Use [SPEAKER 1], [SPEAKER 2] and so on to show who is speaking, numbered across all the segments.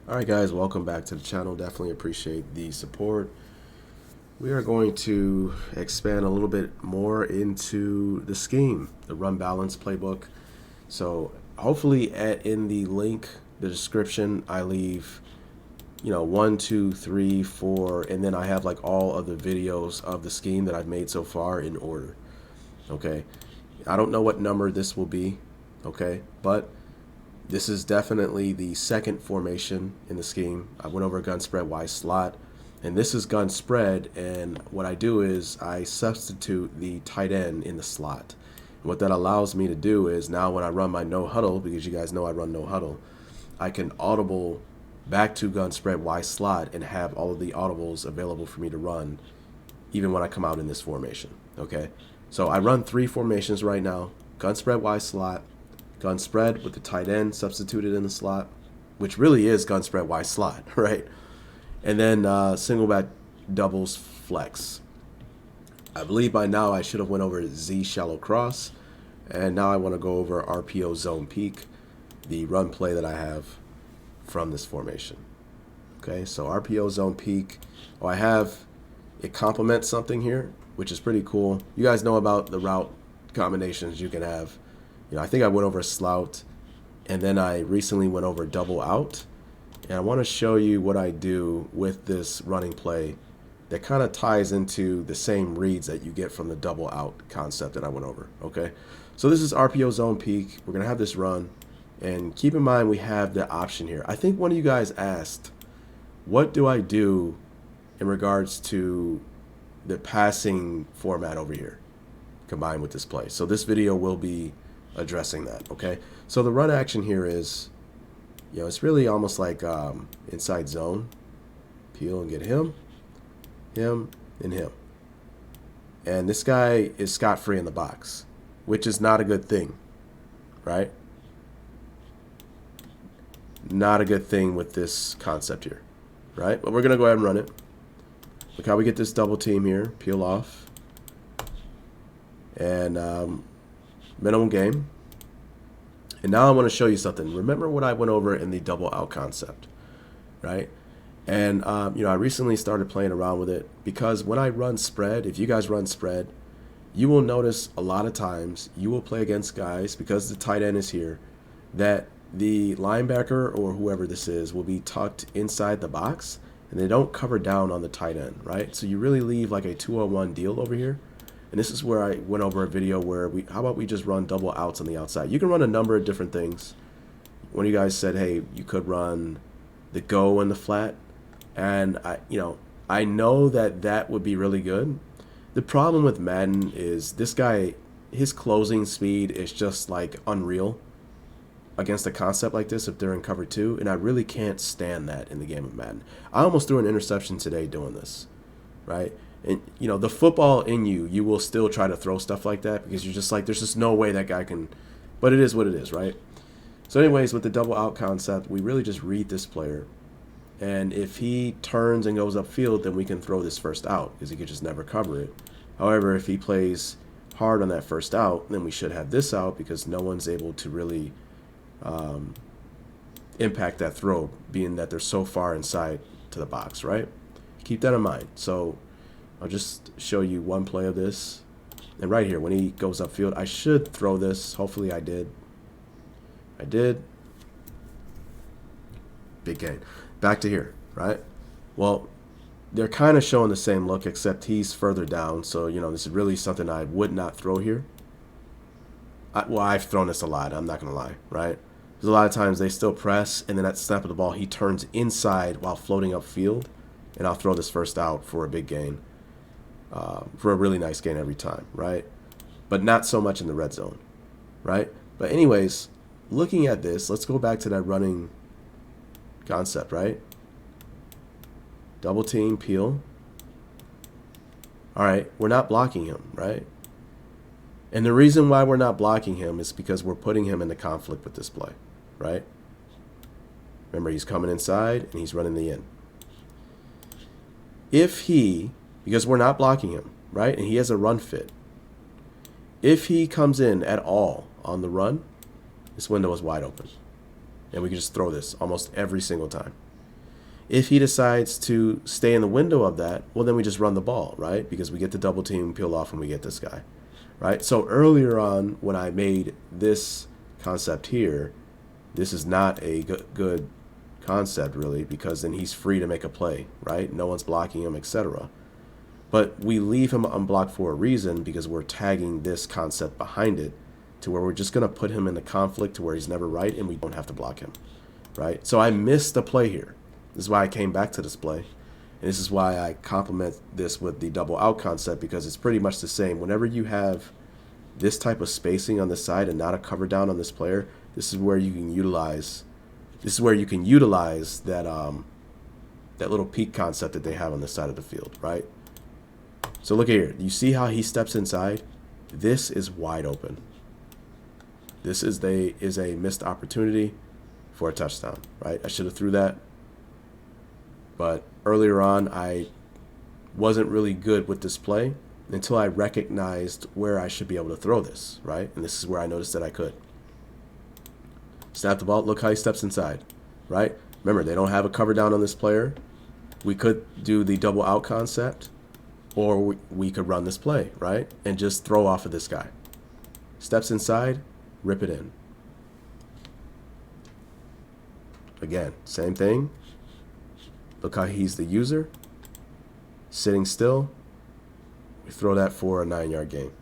[SPEAKER 1] Alright guys, welcome back to the channel. Definitely appreciate the support. We are going to expand a little bit more into the scheme, the run balance playbook. So hopefully in the link, the description, I leave 1, 2, 3, 4, and then I have like all of the videos of the scheme that I've made so far in order. Okay, I don't know what number this will be, okay, but this is definitely the second formation in the scheme. I went over gun spread Y slot, and this is gun spread, and what I do is I substitute the tight end in the slot. And what that allows me to do is now when I run my no huddle, because you guys know I run no huddle, I can audible back to gun spread Y slot and have all of the audibles available for me to run even when I come out in this formation. Okay, so I run 3 formations right now: gun spread Y slot, gun spread with the tight end substituted in the slot, which really is gun spread Y slot, right? And then single back doubles flex. I believe by now I should have went over Z shallow cross, and now I want to go over RPO zone peak, the run play that I have from this formation. Okay, so RPO zone peak. Oh, I have it complements something here, which is pretty cool. You guys know about the route combinations you can have. I think I went over a slout, and then I recently went over double out. And I want to show you what I do with this running play that kind of ties into the same reads that you get from the double out concept that I went over. Okay, so this is RPO zone peak. We're going to have this run. And keep in mind we have the option here. I think one of you guys asked, what do I do in regards to the passing format over here combined with this play? So this video will be addressing that. Okay, so the run action here is, it's really almost like inside zone, peel and get him, and him, and this guy is scot-free in the box, which is not a good thing, right? Not a good thing with this concept here, right? But we're gonna go ahead and run it. Look how we get this double team here, peel off, and minimum game. And now I want to show you something. Remember what I went over in the double out concept, right? And I recently started playing around with it, because when I run spread, if you guys run spread, you will notice a lot of times you will play against guys, because the tight end is here, that the linebacker or whoever this is will be tucked inside the box, and they don't cover down on the tight end, right? So you really leave like a 2-on-1 deal over here. And this is where I went over a video where how about we just run double outs on the outside? You can run a number of different things. One of you guys said, hey, you could run the go and the flat. And I know that would be really good. The problem with Madden is this guy, his closing speed is just like unreal against a concept like this if they're in cover 2. And I really can't stand that in the game of Madden. I almost threw an interception today doing this, right? And the football in you will still try to throw stuff like that, because you're just like, there's just no way that guy can. But it is what it is, right? So anyways, with the double out concept, we really just read this player, and if he turns and goes upfield, then we can throw this first out, because he could just never cover it. However, if he plays hard on that first out, then we should have this out, because no one's able to really impact that throw, being that they're so far inside to the box, right? Keep that in mind. So I'll just show you one play of this. And right here, when he goes upfield, I should throw this. Hopefully I did. I did. Big gain. Back to here, right? Well, they're kind of showing the same look, except he's further down. So, this is really something I would not throw here. Well, I've thrown this a lot. I'm not going to lie, right? There's a lot of times they still press, and then at the snap of the ball, he turns inside while floating upfield. And I'll throw this first out for a big gain. For a really nice gain every time, right? But not so much in the red zone, right? But anyways, looking at this, let's go back to that running concept, right? Double team, peel. All right, we're not blocking him, right? And the reason why we're not blocking him is because we're putting him into conflict with this play, right? Remember, he's coming inside and he's running the in. Because we're not blocking him, right? And he has a run fit. If he comes in at all on the run, this window is wide open. And we can just throw this almost every single time. If he decides to stay in the window of that, well, then we just run the ball, right? Because we get the double team, peel off, and we get this guy, right? So earlier on, when I made this concept here, this is not a good concept, really, because then he's free to make a play, right? No one's blocking him, etc. But we leave him unblocked for a reason, because we're tagging this concept behind it to where we're just going to put him in a conflict to where he's never right and we don't have to block him, right? So I missed the play here. This is why I came back to this play. And this is why I complement this with the double out concept, because it's pretty much the same. Whenever you have this type of spacing on the side and not a cover down on this player, this is where you can utilize that that little peak concept that they have on the side of the field, right? So look here. You see how he steps inside? This is wide open. This is a missed opportunity for a touchdown, right? I should have threw that. But earlier on, I wasn't really good with this play until I recognized where I should be able to throw this, right? And this is where I noticed that I could. Snap the ball. Look how he steps inside, right? Remember, they don't have a cover down on this player. We could do the double out concept, or we could run this play, right? And just throw off of this guy. Steps inside, rip it in. Again, same thing. Look how he's the user. Sitting still. We throw that for a 9-yard gain.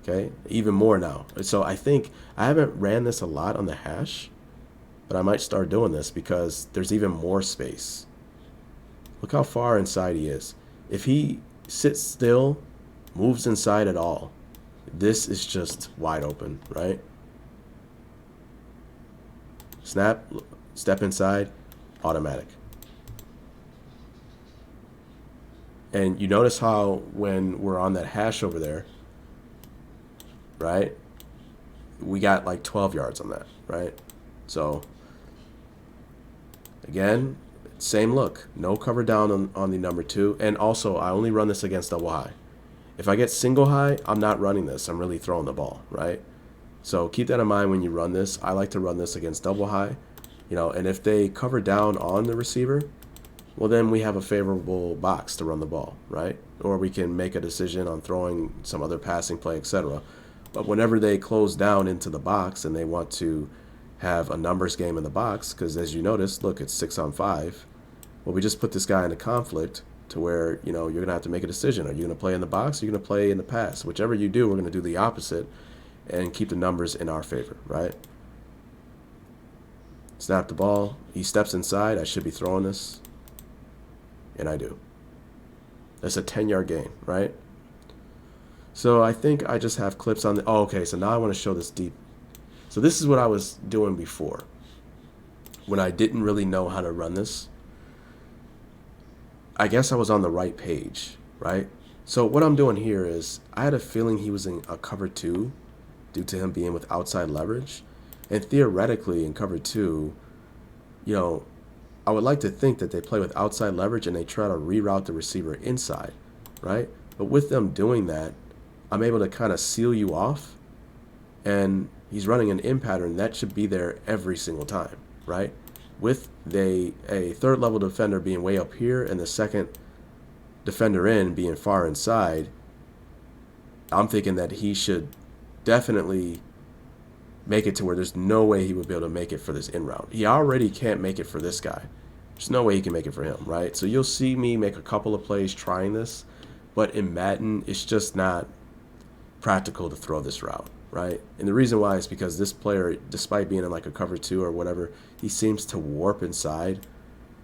[SPEAKER 1] Okay, even more now. So I think I haven't ran this a lot on the hash, but I might start doing this because there's even more space. Look how far inside he is. If he sits still, moves inside at all, this is just wide open, right? Snap, step inside, automatic. And you notice how when we're on that hash over there, right, we got like 12 yards on that, right? So again, same look, no cover down on the number 2. And also, I only run this against double high. If I get single high, I'm not running this. I'm really throwing the ball, right? So keep that in mind when you run this. I like to run this against double high, and if they cover down on the receiver, well, then we have a favorable box to run the ball, right? Or we can make a decision on throwing some other passing play, etc. But whenever they close down into the box and they want to have a numbers game in the box, because as you notice, look, it's 6-on-5. Well, we just put this guy in a conflict to where, you're going to have to make a decision. Are you going to play in the box or are you going to play in the pass? Whichever you do, we're going to do the opposite and keep the numbers in our favor, right? Snap the ball. He steps inside. I should be throwing this. And I do. That's a 10-yard gain, right? So I think I just have clips on the... Oh, okay, so now I want to show this deep. So this is what I was doing before when I didn't really know how to run this. I guess I was on the right page, right? So what I'm doing here is I had a feeling he was in a cover 2 due to him being with outside leverage. And theoretically in cover 2, I would like to think that they play with outside leverage and they try to reroute the receiver inside, right? But with them doing that, I'm able to kind of seal you off, and he's running an in pattern that should be there every single time, right? With a third level defender being way up here and the second defender in being far inside, I'm thinking that he should definitely make it to where there's no way he would be able to make it for this in route. He already can't make it for this guy. There's no way he can make it for him, right? So you'll see me make a couple of plays trying this, but in Madden, it's just not practical to throw this route, right? And the reason why is because this player, despite being in like a cover 2 or whatever, he seems to warp inside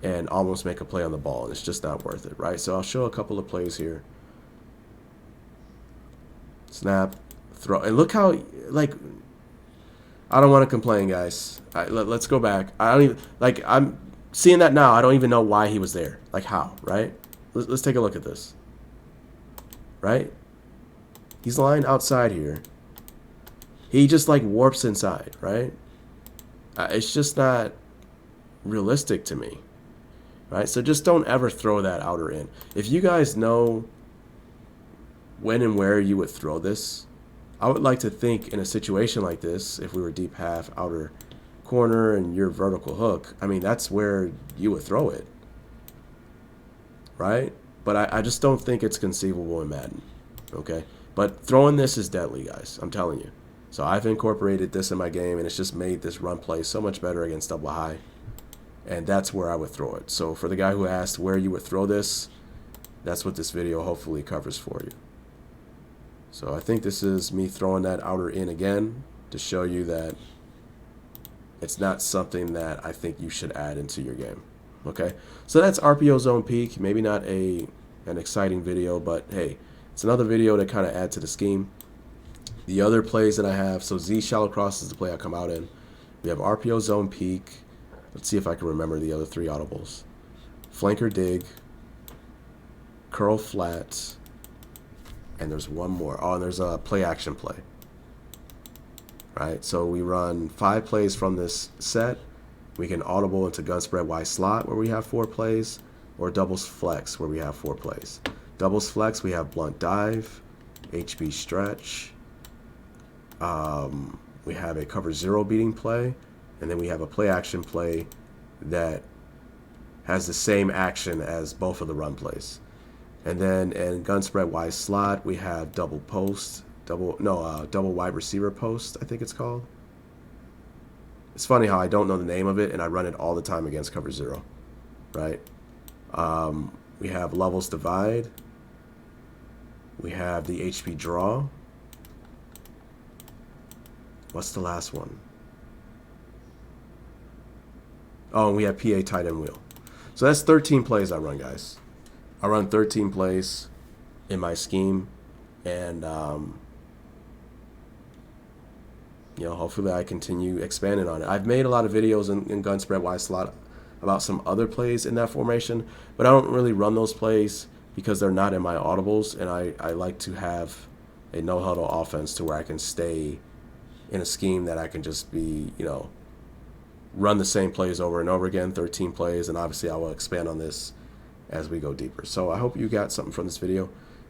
[SPEAKER 1] and almost make a play on the ball, and it's just not worth it, right? So I'll show a couple of plays here. Snap, throw, and look how, like, I don't want to complain, guys. Let's go back. I don't even, like, I'm seeing that now. I don't even know why he was there. Like, how, right? Let's take a look at this, right? He's lying outside here. He just, like, warps inside, right? It's just not realistic to me, right? So just don't ever throw that outer in. If you guys know when and where you would throw this, I would like to think in a situation like this, if we were deep half, outer corner and your vertical hook, I mean, that's where you would throw it, right? But I just don't think it's conceivable in Madden, okay? But throwing this is deadly, guys. I'm telling you. So I've incorporated this in my game, and it's just made this run play so much better against double high. And that's where I would throw it. So for the guy who asked where you would throw this, that's what this video hopefully covers for you. So I think this is me throwing that outer in again to show you that it's not something that I think you should add into your game. Okay, so that's RPO zone peak. Maybe not an exciting video, but hey, it's another video to kind of add to the scheme. The other plays that I have, so Z shallow cross is the play I come out in. We have RPO zone peak. Let's see if I can remember the other three audibles. Flanker dig, curl flat, and there's one more. Oh, and there's a play action play. Right, so we run 5 plays from this set. We can audible into gun spread Y slot where we have 4 plays, or doubles flex where we have 4 plays. Doubles flex, we have blunt dive, HB stretch. We have a cover 0 beating play, and then we have a play action play that has the same action as both of the run plays. And then in gun spread Y slot, we have double post, double wide receiver post, I think it's called. It's funny how I don't know the name of it, and I run it all the time against cover 0, right? We have levels divide. We have the HP draw. What's the last one? Oh, and we have PA tight end wheel. So that's 13 plays I run, guys. I run 13 plays in my scheme, and you know, hopefully I continue expanding on it. I've made a lot of videos in gun spread Y slot about some other plays in that formation, but I don't really run those plays because they're not in my audibles, and I like to have a no huddle offense to where I can stay in a scheme that I can just be, you know, run the same plays over and over again, 13 plays, and obviously I will expand on this as we go deeper. So I hope you got something from this video.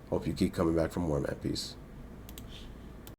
[SPEAKER 1] Hope you keep coming back for more, man. Peace.